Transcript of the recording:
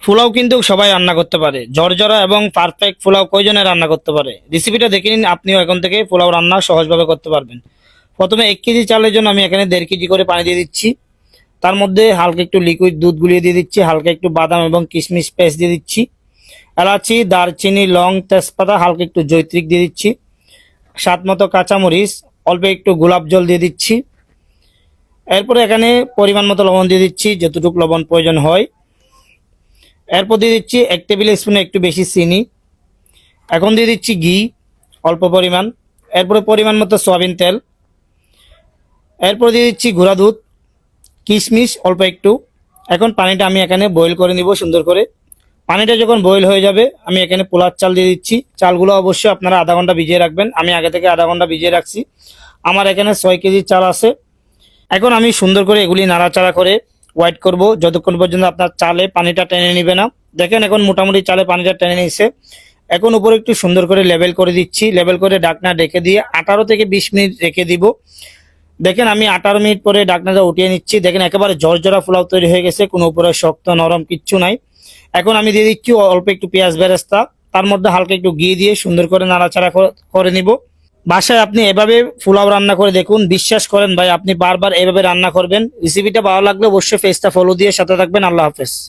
পোলাও কিন্তু সবাই রান্না করতে পারে, ঝরঝরা এবং পারফেক্ট পোলাও কয়জনে রান্না করতে পারে? রেসিপিটা দেখে নিন, আপনিও এখন থেকে পোলাও রান্না সহজভাবে করতে পারবেন। প্রথমে 1 কেজি চালের জন্য আমি এখানে 1.5 কেজি করে পানি দিয়ে দিচ্ছি। তার মধ্যে হালকা একটু লিকুইড দুধ গুলিয়ে দিয়ে দিচ্ছি, হালকা একটু বাদাম এবং কিশমিশ পেস্ট দিয়ে দিচ্ছি, এলাচি, দারচিনি, লং, তেজপাতা, হালকা একটু জৈত্রিক দিয়ে দিচ্ছি, স্বাদ মতো কাঁচামরিচ, অল্প একটু গোলাপ জল দিয়ে দিচ্ছি। এরপরে এখানে পরিমাণ মতো লবণ দিয়ে দিচ্ছি, যতটুকু লবণ প্রয়োজন হয়। এরপর দিয়ে দিচ্ছি 1 টেবিল স্পুনে একটু বেশি চিনি। এখন দিয়ে দিচ্ছি ঘি অল্প পরিমাণ। এরপরে পরিমাণ মতো সয়াবিন তেল। এরপর দিয়ে দিচ্ছি গুঁড়া দুধ, কিশমিশ অল্প একটু। এখন পানিটা আমি এখানে বয়েল করে নিব সুন্দর করে। পানিটা যখন বয়েল হয়ে যাবে আমি এখানে পোলার চাল দিয়ে দিচ্ছি। চালগুলো অবশ্যই আপনারা আধা ঘন্টা ভিজিয়ে রাখবেন, আমি আগে থেকে আধা ঘন্টা ভিজিয়ে রাখছি। আমার এখানে 6 কেজি চাল আছে। এখন আমি সুন্দর করে এগুলি নাড়াচাড়া করে ওয়েট করব যতক্ষণ পর্যন্ত আপনার চালে পানিটা টেনে নিবে না। দেখেন এখন মোটামুটি চালে পানিটা টেনে নিচ্ছে। এখন উপরে একটু সুন্দর করে লেবেল করে দিচ্ছি, লেবেল করে ঢাকনা ঢেকে দিয়ে 18 থেকে 20 মিনিট রেখে দিব। দেখেন আমি 18 মিনিট পরে ঢাকনাটা উঠিয়ে নিচ্ছি। দেখেন একেবারে ঝরঝরা পোলাও তৈরি হয়ে গেছে, কোনো উপরে শক্ত নরম কিচ্ছু নাই। এখন আমি দিয়ে দিচ্ছি অল্প একটু পেঁয়াজ বেরেস্তা, তার মধ্যে হালকা একটু ঘি দিয়ে সুন্দর করে নাড়াচাড়া করে নিব। বাসায় আপনি এভাবে পোলাও রান্না করে দেখুন, বিশ্বাস করেন ভাই আপনি বারবার এভাবে রান্না করবেন। রেসিপিটা ভালো লাগলে অবশ্যই পেজটা ফলো দিয়ে সাথে থাকবেন। আল্লাহ হাফেজ।